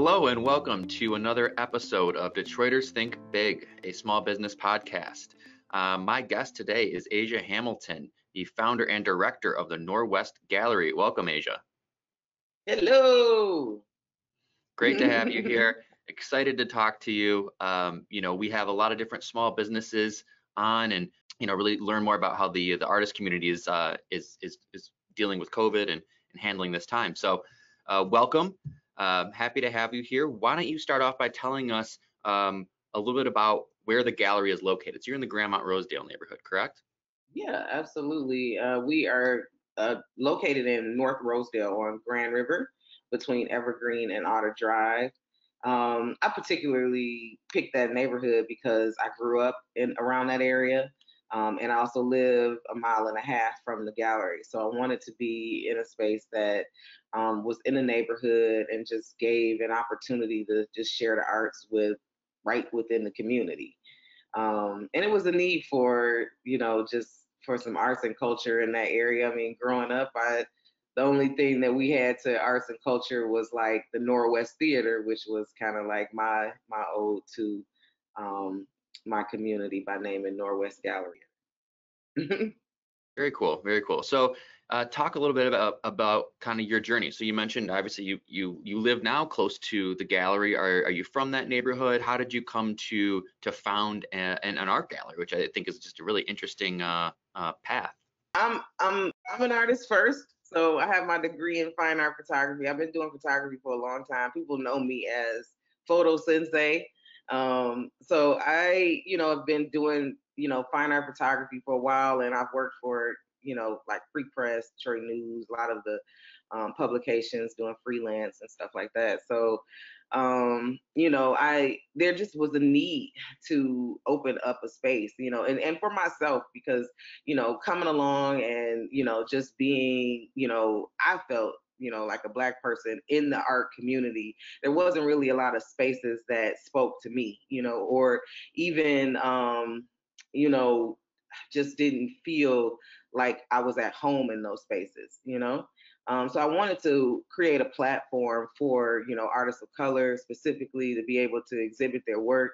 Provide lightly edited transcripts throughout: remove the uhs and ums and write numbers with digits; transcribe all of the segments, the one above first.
Hello and welcome to another episode of Detroiters Think Big, a small business podcast. My guest today is Asia Hamilton, the founder and director of the Norwest Gallery. Welcome, Asia. Hello. Great to have you here. Excited to talk to you. We have a lot of different small businesses on, and really learn more about how the artist community is dealing with COVID and handling this time. So, welcome. Happy to have you here. Why don't you start off by telling us a little bit about where the gallery is located? So you're in the Grandmont Rosedale neighborhood, correct? Yeah, absolutely. We are located in North Rosedale on Grand River between Evergreen and Otter Drive. I particularly picked that neighborhood because I grew up around that area. And I also live a mile and a half from the gallery. So I wanted to be in a space that was in the neighborhood and just gave an opportunity to just share the arts right within the community. And it was a need for, just for some arts and culture in that area. I mean, growing up, the only thing that we had to arts and culture was like the Norwest Theater, which was kind of like my ode to my community by naming Norwest Gallery. Very cool, very cool. So talk a little bit about kind of your journey. So you mentioned obviously you live now close to the gallery. Are you from that neighborhood? How did you come to found an art gallery, which I think is just a really interesting path? I'm an artist first. So I have my degree in fine art photography. I've been doing photography for a long time. People know me as Photo Sensei. So I, have been doing, fine art photography for a while, and I've worked for, like Free Press, Detroit News, a lot of the publications, doing freelance and stuff like that. So, there just was a need to open up a space, and for myself, because, coming along and, just being, I felt, like a Black person in the art community, there wasn't really a lot of spaces that spoke to me, or even, just didn't feel like I was at home in those spaces, So I wanted to create a platform for, artists of color specifically to be able to exhibit their work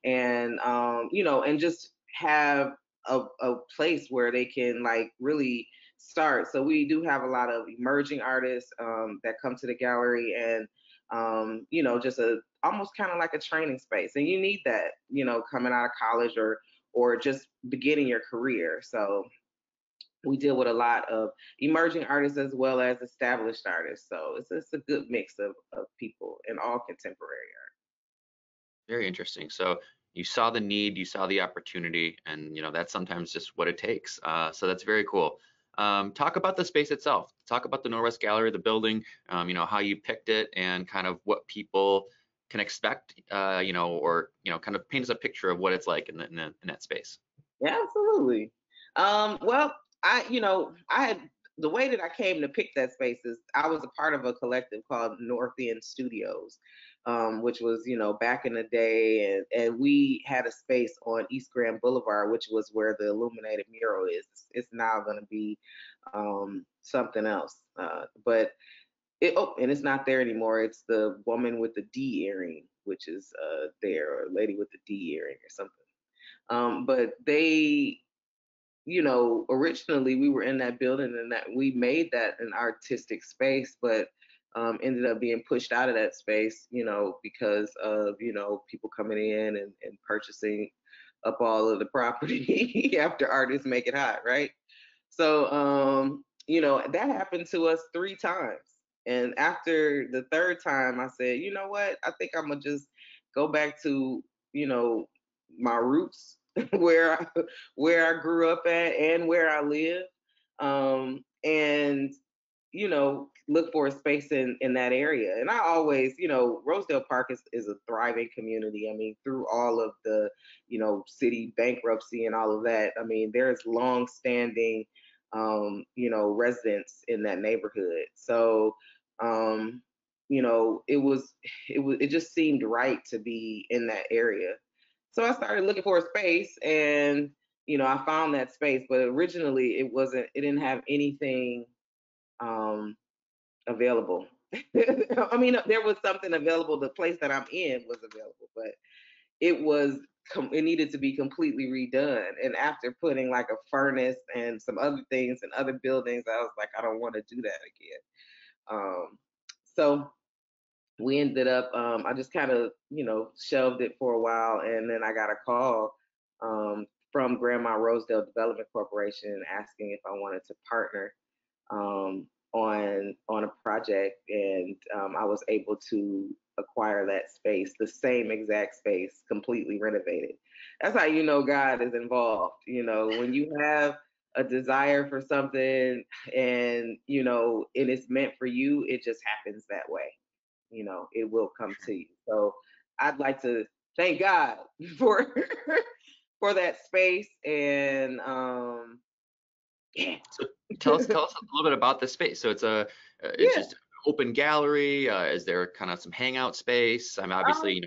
and, and just have a place where they can like really start. So we do have a lot of emerging artists that come to the gallery and, just almost kind of like a training space. And you need that, coming out of college or just beginning your career. So we deal with a lot of emerging artists as well as established artists. So it's a good mix of people in all contemporary art. Very interesting. So you saw the need, you saw the opportunity, and that's sometimes just what it takes. So that's very cool. Talk about the space itself. Talk about the Norwest Gallery, the building, how you picked it, and kind of what people can expect, or kind of paint us a picture of what it's like in that space. Yeah, absolutely. Well, I had the way that I came to pick that space is I was a part of a collective called North End Studios, which was, back in the day, and we had a space on East Grand Boulevard, which was where the illuminated mural is. It's now going to be something else, but and it's not there anymore. It's the woman with the D earring, which is there, or lady with the D earring or something. But they, originally we were in that building and that we made that an artistic space, but ended up being pushed out of that space, because of, people coming in and purchasing up all of the property after artists make it hot, right? So, that happened to us 3 times. And after the 3rd time, I said, you know what? I think I'm going to just go back to, my roots where I grew up at and where I live, and look for a space in that area. And I always, Rosedale Park is a thriving community. I mean, through all of the city bankruptcy and all of that, I mean, there's long standing residents in that neighborhood. So it just seemed right to be in that area. So I started looking for a space, and I found that space, but originally it didn't have anything available. I mean, there was something available. The place that I'm in was available, but it was it needed to be completely redone. And after putting like a furnace and some other things in other buildings, I was like, I don't want to do that again. So we ended up, I just kind of, shelved it for a while, and then I got a call from Grandma Rosedale Development Corporation asking if I wanted to partner on a project, and I was able to acquire that space, the same exact space, completely renovated. That's how you know God is involved. When you have a desire for something, and it is meant for you, it just happens that way. It will come to you. So I'd like to thank God for for that space, and yeah. So tell us a little bit about the space. So it's Yeah. just open gallery. Is there kind of some hangout space? I'm obviously,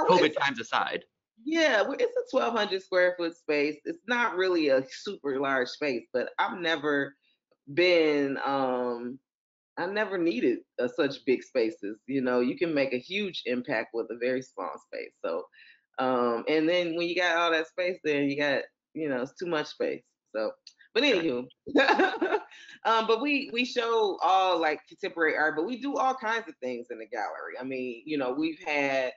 COVID It's times aside. yeah, it's a 1,200 square foot space. It's not really a super large space, but I've never been I never needed such big spaces. You can make a huge impact with a very small space. So, and then when you got all that space there, you got, it's too much space. So, but Okay. anywho, but we show all like contemporary art, but we do all kinds of things in the gallery. I mean, we've had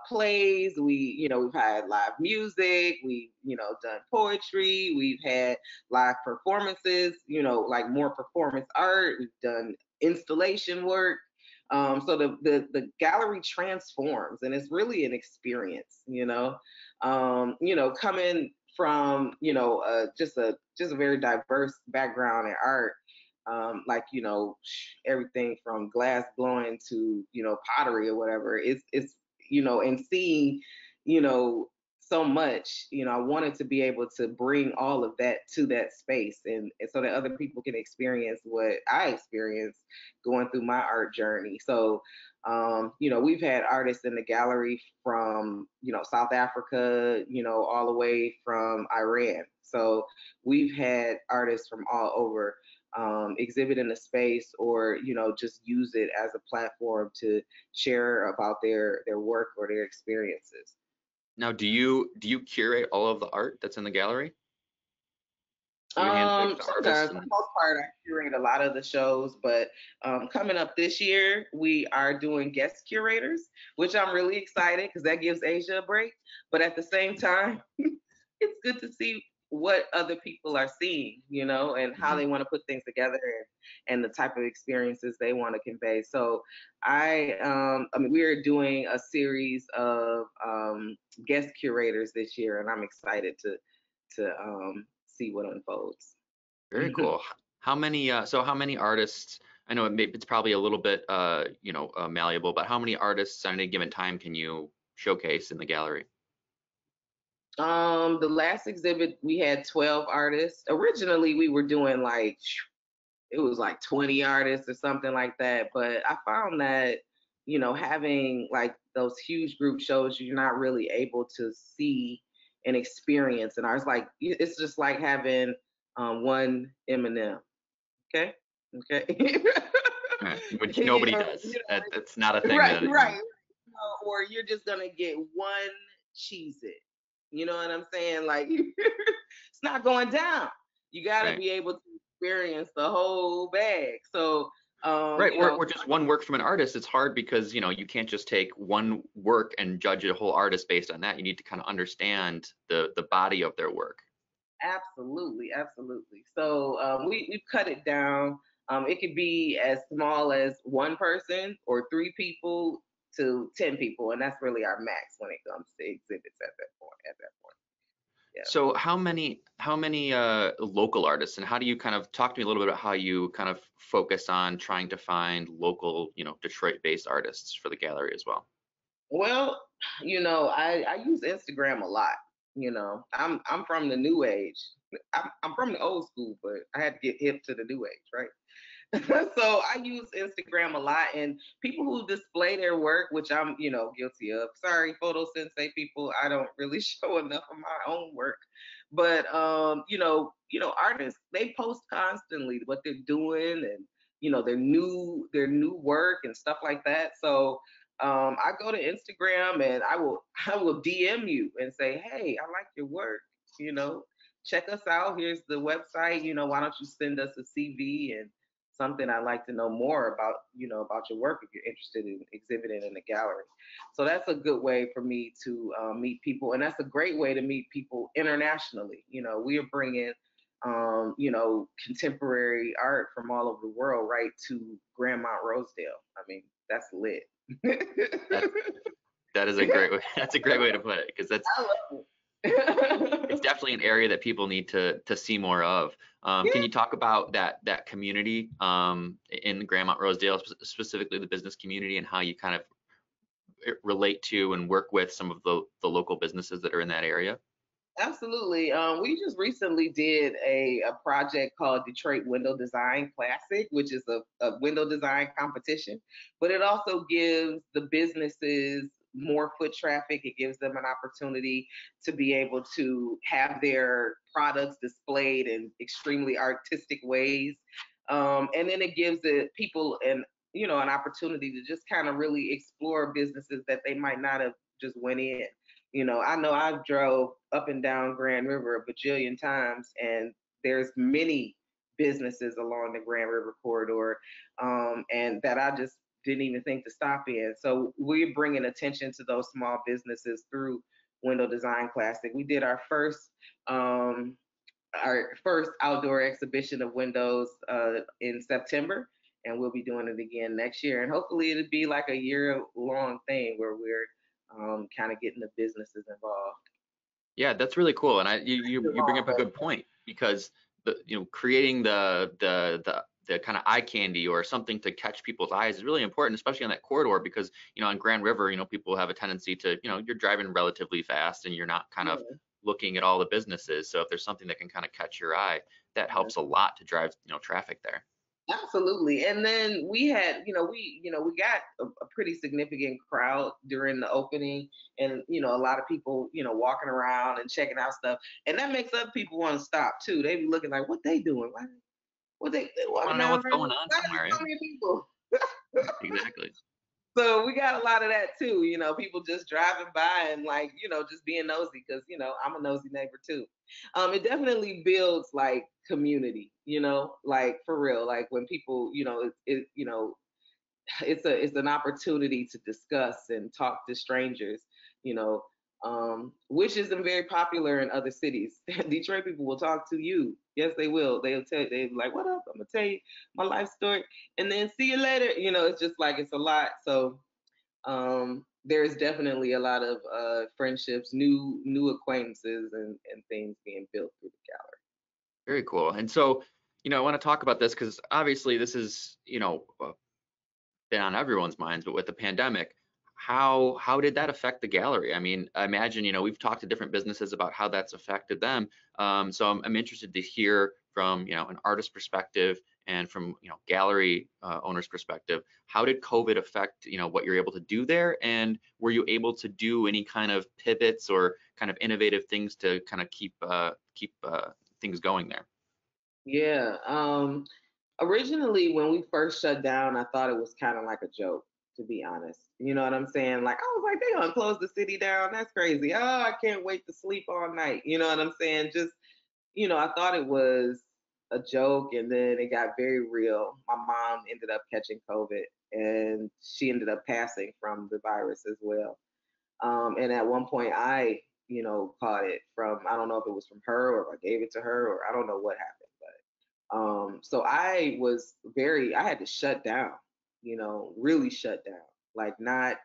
plays, we've had live music, done poetry, we've had live performances, like more performance art. We've done installation work. So the gallery transforms, and it's really an experience. Coming from just a very diverse background in art. Like everything from glass blowing to pottery or whatever. It's and seeing you know so much. I wanted to be able to bring all of that to that space, and so that other people can experience what I experienced going through my art journey. So, we've had artists in the gallery from, South Africa, all the way from Iran. So we've had artists from all over exhibit in the space, or, just use it as a platform to share about their work or their experiences. Now, do you curate all of the art that's in the gallery? Do you handpick the artists Sometimes, for the and most part, I curate a lot of the shows, but coming up this year, we are doing guest curators, which I'm really excited because that gives Asia a break. But at the same time, it's good to see what other people are seeing, and how Mhm. they want to put things together, and the type of experiences they want to convey. So I mean, we're doing a series of guest curators this year, and I'm excited to see what unfolds. Very cool. How many artists? I know it's probably a little bit malleable, but how many artists at any given time can you showcase in the gallery? The last exhibit we had 12 artists. Originally we were doing like it was like 20 artists or something like that, but I found that having like those huge group shows, you're not really able to see and experience. And I was like, it's just like having one Eminem. Okay. Okay. Which nobody does. That's not a thing Right, that right. Or you're just gonna get one cheese it. You know what I'm saying? Like it's not going down. You gotta right. be able to experience the whole bag. So Right, or just one work from an artist. It's hard because you can't just take one work and judge a whole artist based on that. You need to kind of understand the body of their work. absolutely, absolutely. So we've cut it down. It could be as small as one person or three people to 10 people, and that's really our max when it comes to exhibits at that point. At that point, yeah. So how many local artists, and how do you kind of talk to me a little bit about how you kind of focus on trying to find local, Detroit-based artists for the gallery as well? Well, I use Instagram a lot. I'm from the new age. I'm from the old school, but I had to get hip to the new age, right? So I use Instagram a lot, and people who display their work, which I'm, guilty of. Sorry, photo sensei people, I don't really show enough of my own work. But artists, they post constantly what they're doing, and their new work and stuff like that. So I go to Instagram and I will DM you and say, hey, I like your work. You know, check us out. Here's the website. Why don't you send us a CV and something I'd like to know more about, about your work if you're interested in exhibiting in the gallery. So that's a good way for me to meet people, and that's a great way to meet people internationally. We are bringing contemporary art from all over the world right to Grandmont Rosedale. I mean, that's lit. That's that is a great way. That's a great way to put it, because I love it's it. definitely an area that people need to see more of. Can Yeah, you talk about that community in Grandmont Rosedale, specifically the business community, and how you kind of relate to and work with some of the local businesses that are in that area? absolutely. We just recently did a project called Detroit Window Design Classic, which is a window design competition, but it also gives the businesses more foot traffic. It gives them an opportunity to be able to have their products displayed in extremely artistic ways. And then it gives the people an opportunity to just kind of really explore businesses that they might not have just went in. I know I've drove up and down Grand River a bajillion times, and there's many businesses along the Grand River corridor, and that I just didn't even think to stop in. So we're bringing attention to those small businesses through Window Design Classic. We did um, our first outdoor exhibition of windows in September, and we'll be doing it again next year. And hopefully, it'll be like a year-long thing where we're kind of getting the businesses involved. Yeah, that's really cool, and you bring up a But good point, because creating the kind of eye candy or something to catch people's eyes is really important, especially on that corridor, because on Grand River, people have a tendency to, you're driving relatively fast and you're not kind of yeah, looking at all the businesses. So if there's something that can kind of catch your eye, that yeah. helps a lot to drive traffic there. Absolutely. And then we had, we got a pretty significant crowd during the opening, and, a lot of people, walking around and checking out stuff. And that makes other people want to stop too. They be looking like, what they doing? What they I want walking to know down what's around? going on Why are somewhere. so many people? Exactly. So we got a lot of that too, people just driving by and like, just being nosy because, I'm a nosy neighbor too. It definitely builds like community, like for real. Like when people, it's an opportunity to discuss and talk to strangers, you know, which isn't very popular in other cities. Detroit people will talk to you. Yes, they will. They'll be like, "What up? I'm gonna tell you my life story," and then see you later. It's just like it's a lot. So there's definitely a lot of friendships, new acquaintances, and things being built through the gallery. Very cool. And so, I want to talk about this because obviously this is, been on everyone's minds, but with the pandemic, how did that affect the gallery? I mean, I imagine, we've talked to different businesses about how that's affected them. So I'm interested to hear from, an artist perspective and from, gallery owner's perspective. How did COVID affect, what you're able to do there? And were you able to do any kind of pivots or kind of innovative things to kind of keep things going there? Yeah. Originally, when we first shut down, I thought it was kind of like a joke, to be honest. You know what I'm saying? Like, I was like, they gonna close the city down? That's crazy. Oh, I can't wait to sleep all night. You know what I'm saying? Just, I thought it was a joke, and then it got very real. My mom ended up catching COVID, and she ended up passing from the virus as well. And at one point, I, caught it from, I don't know if it was from her or if I gave it to her, or I don't know what happened. So I had to shut down, really shut down. Like not,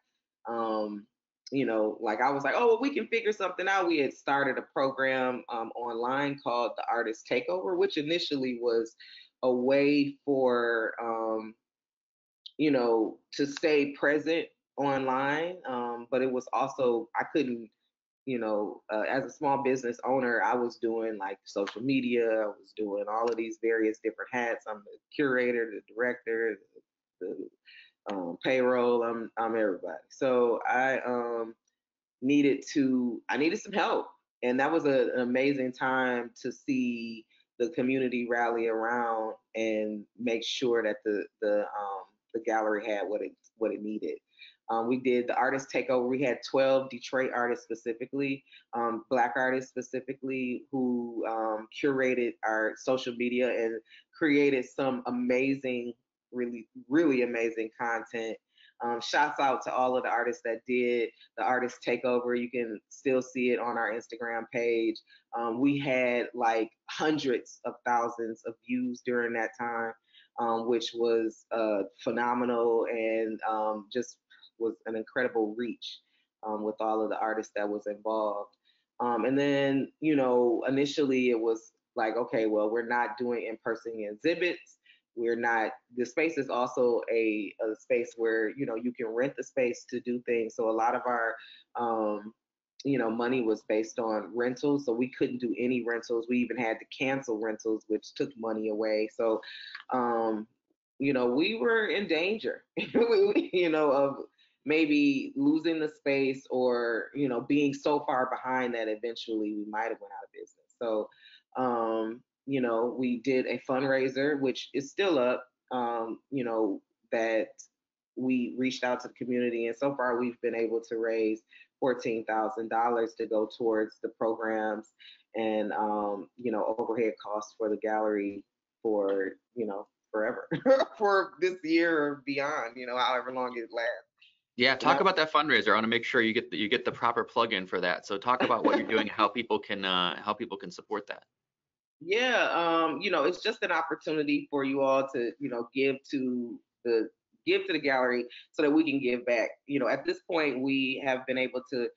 like I was like, oh, well, we can figure something out. We had started a program online called the Artist Takeover, which initially was a way for, to stay present online. But it was also, I couldn't, as a small business owner, I was doing like social media. I was doing all of these various different hats. I'm the curator, the director, the payroll. I'm everybody. So I needed some help, and that was an amazing time to see. the community rally around and make sure that the gallery had what it needed. We did the Artist Takeover. We had 12 Detroit artists specifically, Black artists specifically, who curated our social media and created some amazing, really, really amazing content. Shouts out to all of the artists that did the Artist Takeover. You can still see it on our Instagram page. We had like hundreds of thousands of views during that time, which was phenomenal, and just was an incredible reach with all of the artists that was involved. And then, initially it was like, okay, well, we're not doing in-person exhibits. We're not, the space is also a space where, you can rent the space to do things. So a lot of our, money was based on rentals. So we couldn't do any rentals. We even had to cancel rentals, which took money away. So, we were in danger, of maybe losing the space, or being so far behind that eventually we might have went out of business. So we did a fundraiser, which is still up, that we reached out to the community, and so far we've been able to raise $14,000 to go towards the programs and overhead costs for the gallery for forever, for this year or beyond, however long it lasts. Yeah, talk about that fundraiser. I want to make sure you get the proper plug-in for that. So talk about what you're doing, how people can support that. Yeah, it's just an opportunity for you all to, the give to the gallery so that we can give back. At this point, we have been able to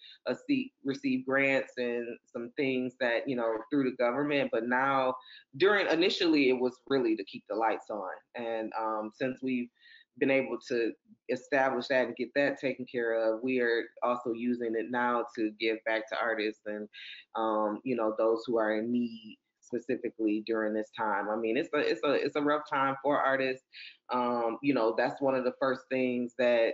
receive grants and some things that, through the government. But now, initially, it was really to keep the lights on. And since we've been able to establish that and get that taken care of, we are also using it now to give back to artists and, those who are in need specifically during this time. I mean, it's a rough time for artists. That's one of the first things that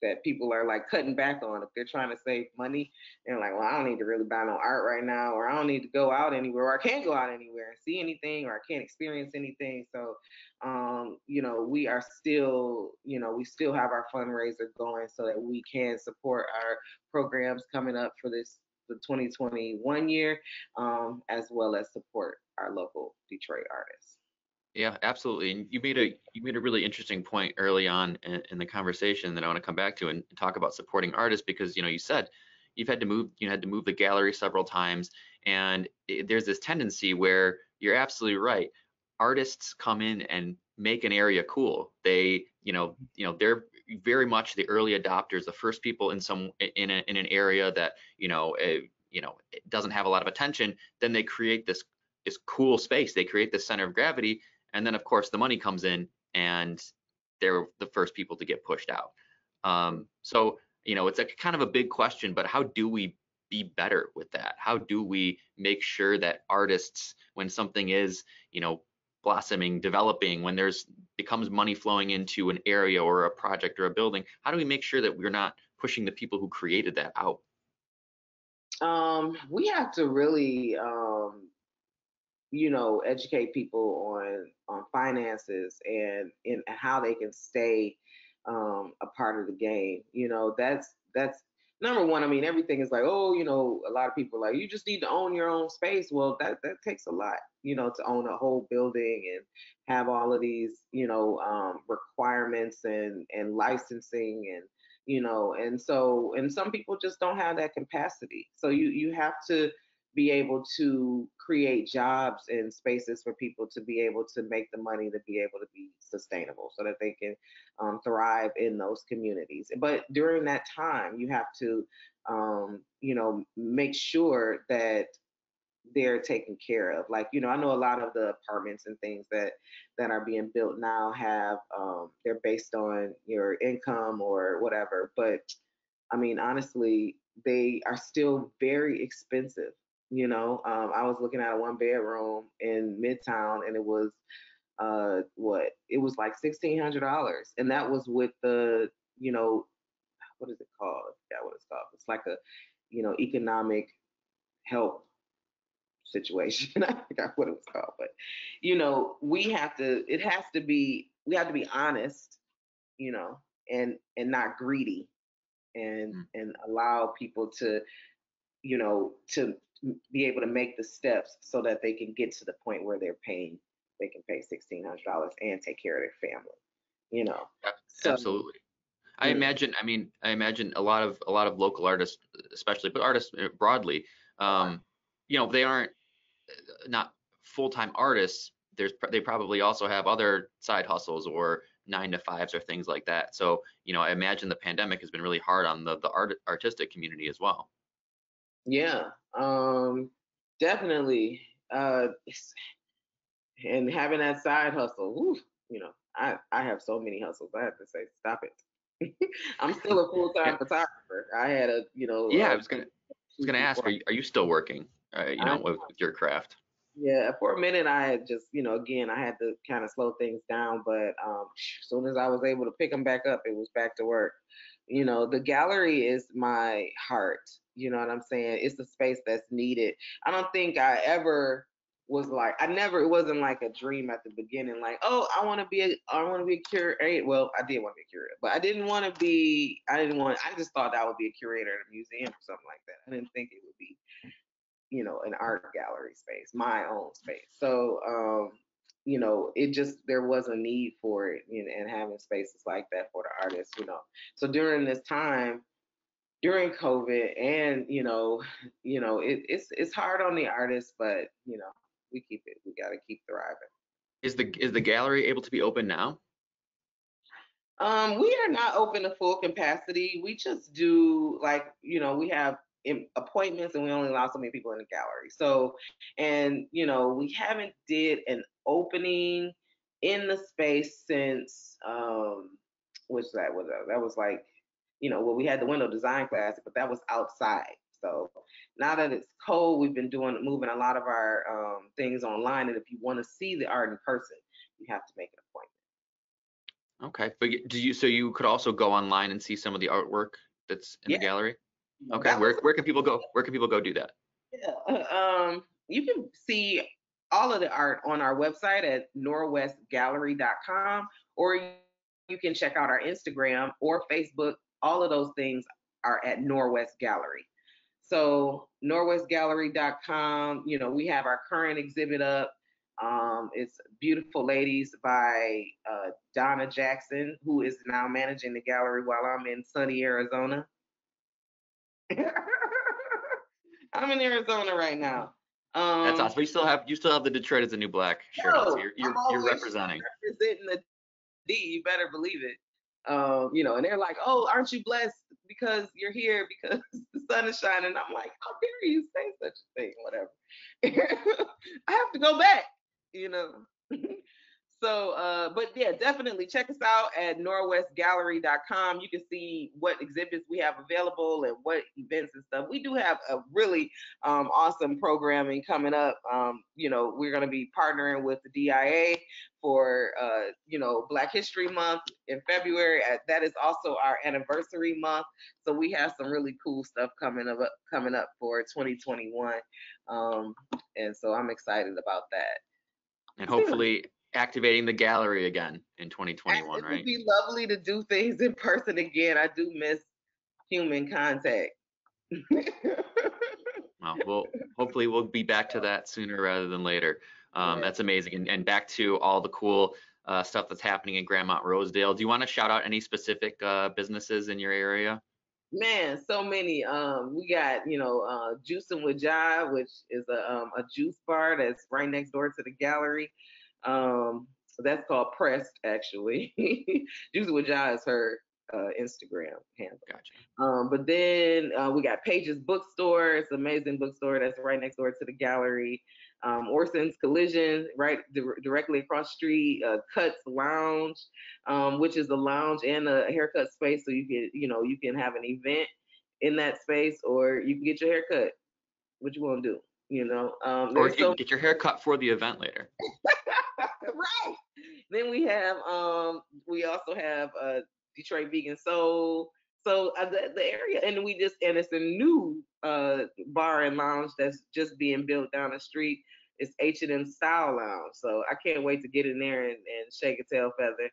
that people are like cutting back on if they're trying to save money. They're like, well, I don't need to really buy no art right now, or I don't need to go out anywhere, or I can't go out anywhere and see anything, or I can't experience anything. So, we are still, we still have our fundraiser going so that we can support our programs coming up for the 2021 year, as well as support our local Detroit artists. Yeah, absolutely. And you made a really interesting point early on in the conversation that I want to come back to and talk about supporting artists, because you said you had to move the gallery several times, and there's this tendency where you're absolutely right. Artists come in and make an area cool. They they're very much the early adopters, the first people in an area that it doesn't have a lot of attention. Then they create this cool space. They create this center of gravity, and then of course the money comes in, and they're the first people to get pushed out. So it's a kind of a big question, but how do we be better with that? How do we make sure that artists, when something is blossoming, developing, when there's becomes money flowing into an area or a project or a building, how do we make sure that we're not pushing the people who created that out? We have to really educate people on finances and in how they can stay a part of the game. That's number one. I mean, everything is like, oh, a lot of people are like, you just need to own your own space. Well, that takes a lot, to own a whole building and have all of these, requirements and licensing and and some people just don't have that capacity. So you have to be able to create jobs and spaces for people to be able to make the money to be able to be sustainable so that they can thrive in those communities. But during that time, you have to, make sure that they're taken care of. Like, I know a lot of the apartments and things that are being built now have, they're based on your income or whatever. But I mean, honestly, they are still very expensive. I was looking at a 1 bedroom in Midtown, and it was it was like $1,600, and that was with the what is it called? I forgot what it's called. It's like a economic help situation. I forgot what it was called, but we have to. It has to be. We have to be honest, and not greedy, and allow people to to be able to make the steps so that they can get to the point where they can pay $1,600 and take care of their family. You know, so Absolutely. mm, I imagine a lot of local artists, especially, but artists broadly, they aren't not full-time artists. They probably also have other side hustles or 9 to 5s or things like that. So, I imagine the pandemic has been really hard on the artistic community as well. yeah, definitely. And having that side hustle, whew, I have so many hustles. I have to say, stop it. I'm still a full Yeah, time photographer. I had yeah. I a was gonna ask, before. are you still working, I with your craft? Yeah, for a minute I had just, again, I had to kind of slow things down, but as soon as I was able to pick them back up, it was back to work. The gallery is my heart. You know what I'm saying? It's the space that's needed. I don't think I ever was like, it wasn't like a dream at the beginning, like, oh, I want to be a curator. Well, I did want to be a curator, but I just thought I would be a curator at a museum or something like that. I didn't think it would be an art gallery space, my own space. So, it just, there was a need for it, and having spaces like that for the artists. So during this time, during COVID, and it's hard on the artists, but we got to keep thriving. Is the gallery able to be open now? We are not open to full capacity. We just do, like, we have appointments, and we only allow so many people in the gallery. So, and we haven't did an opening in the space since which that was like, well, we had the window design class, but that was outside. So now that it's cold, we've been moving a lot of our things online, and if you want to see the art in person, you have to make an appointment. Okay, but so you could also go online and see some of the artwork that's in the Yeah, gallery? Okay, that was where can people go? Where can people go do that? Yeah, you can see all of the art on our website at norwestgallery.com, or you can check out our Instagram or Facebook. All of those things are at Norwest Gallery. So norwestgallery.com, we have our current exhibit up. It's Beautiful Ladies by Donna Jackson, who is now managing the gallery while I'm in sunny Arizona. I'm in Arizona right now. That's Um, awesome. But you still have the Detroit is the New Black shirt on, so no, you're I'm you're you're always representing. representing the D. You better believe it. And they're like, "Oh, aren't you blessed because you're here because the sun is shining?" I'm like, "How dare you say such a thing?" Whatever. I have to go back. You know. So, but yeah, definitely check us out at norwestgallery.com. You can see what exhibits we have available and what events and stuff. We do have a really awesome programming coming up. We're going to be partnering with the DIA for, Black History Month in February. That is also our anniversary month. So we have some really cool stuff coming up for 2021. And so I'm excited about that. And hopefully activating the gallery again in 2021, It would right? be lovely to do things in person again. I do miss human contact. Well, hopefully we'll be back to that sooner rather than later. Yeah. That's amazing. And back to all the cool stuff that's happening in Grandmont Rosedale. Do you want to shout out any specific businesses in your area? Man, so many. We got Juicing with Jive, which is a juice bar that's right next door to the gallery. That's called Pressed, actually. Juicing with Jive is her Instagram handle. Gotcha. But then we got Page's Bookstore. It's an amazing bookstore that's right next door to the gallery. Orson's Collision, right directly across the street. Cuts Lounge, which is a lounge and a haircut space, so you can have an event in that space, or you can get your hair cut. What you want to do? Or There's you can so get your hair cut for the event later. right. Then we also have Detroit Vegan Soul, So the area, and it's a new bar and lounge that's just being built down the street. It's H&M Style Lounge. So I can't wait to get in there and shake a tail feather.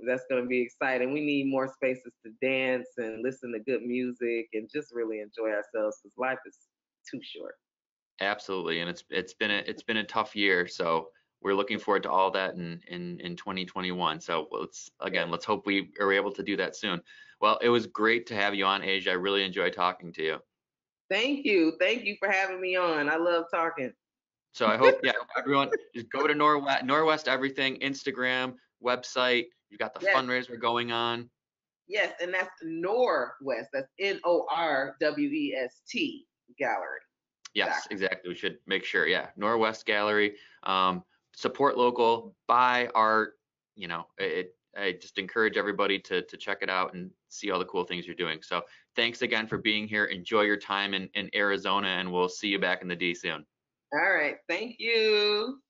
That's going to be exciting. We need more spaces to dance and listen to good music and just really enjoy ourselves because life is too short. Absolutely, and it's been a tough year, so we're looking forward to all that in 2021. So let's hope we are able to do that soon. Well, it was great to have you on, Asia. I really enjoyed talking to you. Thank you for having me on. I love talking. So I hope, yeah, everyone just go to Norwest Everything Instagram website. You've got the Yes, fundraiser going on. yes, and that's Norwest. That's Norwest Gallery. Yes, exactly. We should make sure. Yeah, Norwest Gallery. Support local, buy art. You know, I just encourage everybody to check it out and see all the cool things you're doing. So thanks again for being here. Enjoy your time in Arizona, and we'll see you back in the D soon. All right, thank you.